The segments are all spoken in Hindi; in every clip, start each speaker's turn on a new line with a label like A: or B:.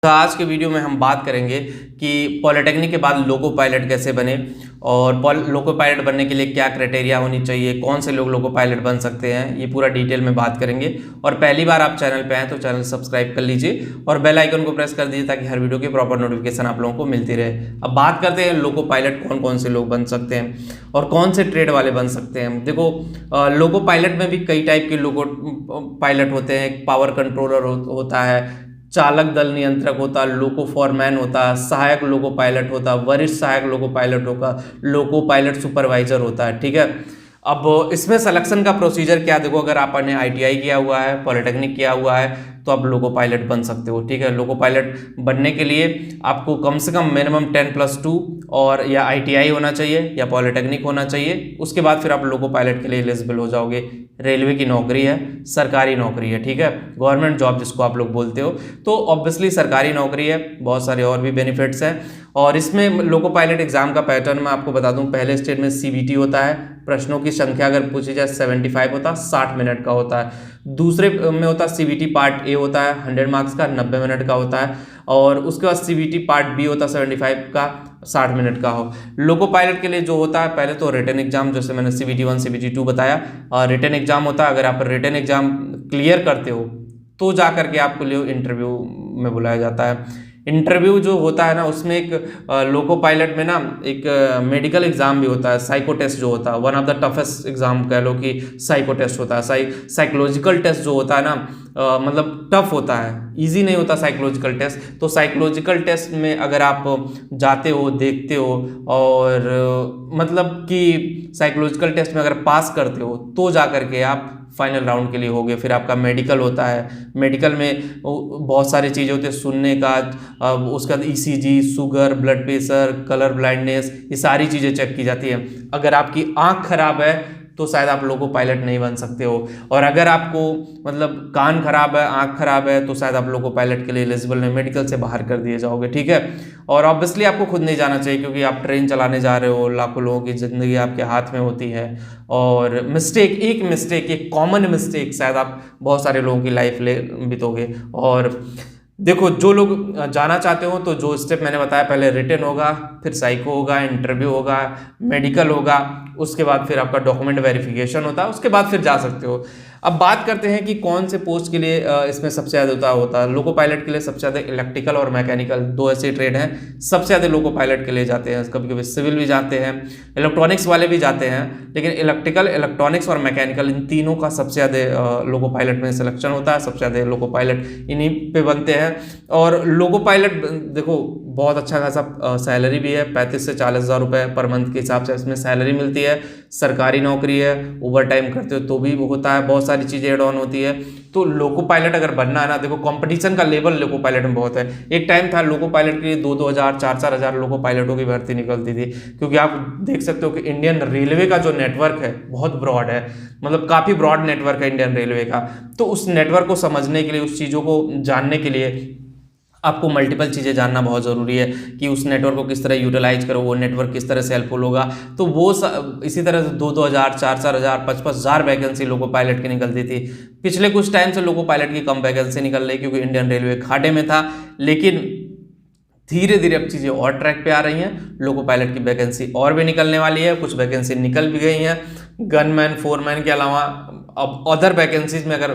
A: तो आज के वीडियो में हम बात करेंगे कि पॉलिटेक्निक के बाद लोको पायलट कैसे बने और लोको पायलट बनने के लिए क्या क्राइटेरिया होनी चाहिए, कौन से लोग लोको पायलट बन सकते हैं, ये पूरा डिटेल में बात करेंगे। और पहली बार आप चैनल पे आए तो चैनल सब्सक्राइब कर लीजिए और बेल आइकन को प्रेस कर दीजिए ताकि हर वीडियो की प्रॉपर नोटिफिकेशन आप लोगों को मिलती रहे। अब बात करते हैं लोको पायलट कौन कौन से लोग बन सकते हैं और कौन से ट्रेड वाले बन सकते हैं। देखो, लोको पायलट में भी कई टाइप के लोको पायलट होते हैं। एक पावर कंट्रोलर होता है, चालक दल नियंत्रक होता, लोको फॉरमैन होता, सहायक लोको पायलट होता, वरिष्ठ सहायक लोको पायलट होगा, लोको पायलट सुपरवाइजर होता है। ठीक है, अब इसमें सिलेक्शन का प्रोसीजर क्या, देखो अगर आपने आईटीआई किया हुआ है, पॉलिटेक्निक किया हुआ है तो आप लोको पायलट बन सकते हो। ठीक है, लोको पायलट बनने के लिए आपको कम से कम मिनिमम 10+2 और या आईटीआई होना चाहिए या पॉलिटेक्निक होना चाहिए। उसके बाद फिर आप लोको पायलट के लिए एलिजिबल हो जाओगे। रेलवे की नौकरी है, सरकारी नौकरी है। ठीक है, गवर्नमेंट जॉब जिसको आप लोग बोलते हो, तो ऑब्वियसली सरकारी नौकरी है। बहुत सारे और भी बेनिफिट्स हैं। और इसमें लोको पायलट एग्जाम का पैटर्न मैं आपको बता दूं, पहले स्टेज में सीबीटी होता है, प्रश्नों की संख्या अगर पूछी जाए 75 होता है, 60 मिनट का होता है। दूसरे में होता है सीबीटी पार्ट ए होता है 100 मार्क्स का, 90 मिनट का होता है। और उसके बाद सीबीटी पार्ट बी होता है 75 का, 60 मिनट का हो। लोको पायलट के लिए जो होता है, पहले तो रिटन एग्जाम, जैसे मैंने सीबीटी 1 सीबीटी 2 बताया, और रिटन एग्जाम होता है। अगर आप रिटन एग्जाम क्लियर करते हो तो जा करके आपको लिए इंटरव्यू में बुलाया जाता है। इंटरव्यू जो होता है ना, उसमें एक लोको पायलट में ना एक मेडिकल एग्जाम भी होता है, साइको टेस्ट जो होता है, one of the toughest exam कह लो कि साइको टेस्ट होता है। साइकोलॉजिकल टेस्ट जो होता है ना, मतलब टफ होता है, इजी नहीं होता साइकोलॉजिकल टेस्ट। तो साइकोलॉजिकल टेस्ट में अगर आप जाते हो, देखते हो और मतलब कि साइकोलॉजिकल टेस्ट में अगर पास करते हो तो जा करके आप फाइनल राउंड के लिए हो गए। फिर आपका मेडिकल होता है, मेडिकल में बहुत सारी चीज़ें होती है सुनने का, उसका ECG, sugar, blood pressure, colour blindness, ये सारी चीज़ें चेक की जाती है। अगर आपकी आंख खराब है तो शायद आप लोको पायलट नहीं बन सकते हो, और अगर आपको मतलब कान खराब है, आंख खराब है, तो शायद आप लोको पायलट के लिए एलिजिबल नहीं, मेडिकल से बाहर कर दिए जाओगे। ठीक है, और ऑब्वियसली आपको खुद नहीं जाना चाहिए क्योंकि आप ट्रेन चलाने जा रहे हो, लाखों लोगों की ज़िंदगी आपके हाथ में होती है। और एक कॉमन मिस्टेक शायद आप बहुत सारे लोगों की लाइफ ले बीतोगे। और देखो, जो लोग जाना चाहते हो तो जो स्टेप मैंने बताया, पहले रिटन होगा, फिर साइको होगा, इंटरव्यू होगा, मेडिकल होगा, उसके बाद फिर आपका डॉक्यूमेंट वेरिफिकेशन होता है, उसके बाद फिर जा सकते हो। अब बात करते हैं कि कौन से पोस्ट के लिए इसमें सबसे ज़्यादा होता है। लोको पायलट के लिए सबसे ज़्यादा इलेक्ट्रिकल और मैकेनिकल, दो ऐसे ट्रेड हैं सबसे ज़्यादा लोको पायलट के लिए जाते हैं। कभी कभी सिविल भी जाते हैं, इलेक्ट्रॉनिक्स वाले भी जाते हैं, लेकिन इलेक्ट्रिकल, इलेक्ट्रॉनिक्स और मैकेनिकल, इन तीनों का सबसे ज़्यादा लोको पायलट में सिलेक्शन होता है। सबसे ज़्यादा लोको पायलट इन्हीं पे बनते हैं। और लोको पायलट देखो बहुत अच्छा खासा सैलरी भी है, 35 से 40 हज़ार रुपये पर मंथ के हिसाब से इसमें सैलरी मिलती है। सरकारी नौकरी है, ओवर टाइम करते हो तो भी होता है, बहुत सारी चीज़ें एड ऑन होती है। तो लोको पायलट अगर बनना है ना, देखो कंपटीशन का लेवल लोको पायलट में बहुत है। एक टाइम था लोको पायलट के लिए 2-2 हज़ार, 4-4 हज़ार लोको पायलटों की भर्ती निकलती थी, क्योंकि आप देख सकते हो कि इंडियन रेलवे का जो नेटवर्क है बहुत ब्रॉड है, मतलब काफ़ी ब्रॉड नेटवर्क है इंडियन रेलवे का। तो उस नेटवर्क को समझने के लिए, उस चीज़ों को जानने के लिए आपको मल्टीपल चीज़ें जानना बहुत ज़रूरी है कि उस नेटवर्क को किस तरह यूटिलाइज करो, वो नेटवर्क किस तरह से हेल्पफुल होगा। तो वो इसी तरह से 2-2 हज़ार, 4-4 हज़ार, 5-5 हज़ार वैकेंसी लोको पायलट की निकलती थी। पिछले कुछ टाइम से लोको पायलट की कम वैकेंसी निकल रही क्योंकि इंडियन रेलवे घाटे में था, लेकिन धीरे धीरे अब चीज़ें और ट्रैक पे आ रही हैं। लोको पायलट की वैकेंसी और भी निकलने वाली है, कुछ वैकेंसी निकल भी गई हैं। गनमैन, फोरमैन के अलावा अब अदर वैकेंसीज में अगर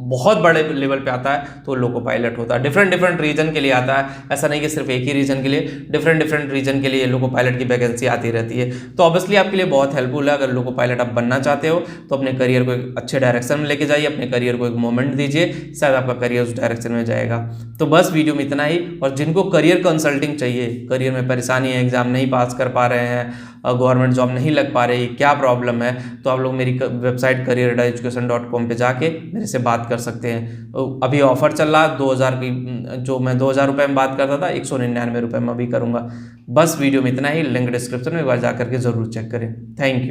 A: बहुत बड़े लेवल पे आता है तो लोको पायलट होता है। डिफरेंट रीजन के लिए आता है, ऐसा नहीं कि सिर्फ एक ही रीजन के लिए, डिफरेंट रीजन के लिए लोको पायलट की वैकेंसी आती रहती है। तो ऑब्वियसली आपके लिए बहुत हेल्पफुल है। अगर लोको पायलट आप बनना चाहते हो तो अपने करियर को एक अच्छे डायरेक्शन में लेके जाइए, अपने करियर को एक मोमेंट दीजिए, शायद आपका करियर उस डायरेक्शन में जाएगा। तो बस वीडियो में इतना ही। और जिनको करियर कंसल्टिंग चाहिए, करियर में परेशानी है, एग्जाम नहीं पास कर पा रहे हैं, गवर्नमेंट जॉब नहीं लग पा रही, क्या प्रॉब्लम है, तो आप लोग मेरी वेबसाइट career-education.com पे जाके मेरे से बात कर सकते हैं। अभी ऑफर चल रहा है 2000 की, जो मैं 2000 रुपये में बात करता था 199 रुपये में अभी करूँगा। बस वीडियो में इतना ही। लिंक डिस्क्रिप्शन में एक बार जा करके ज़रूर चेक करें। Thank you.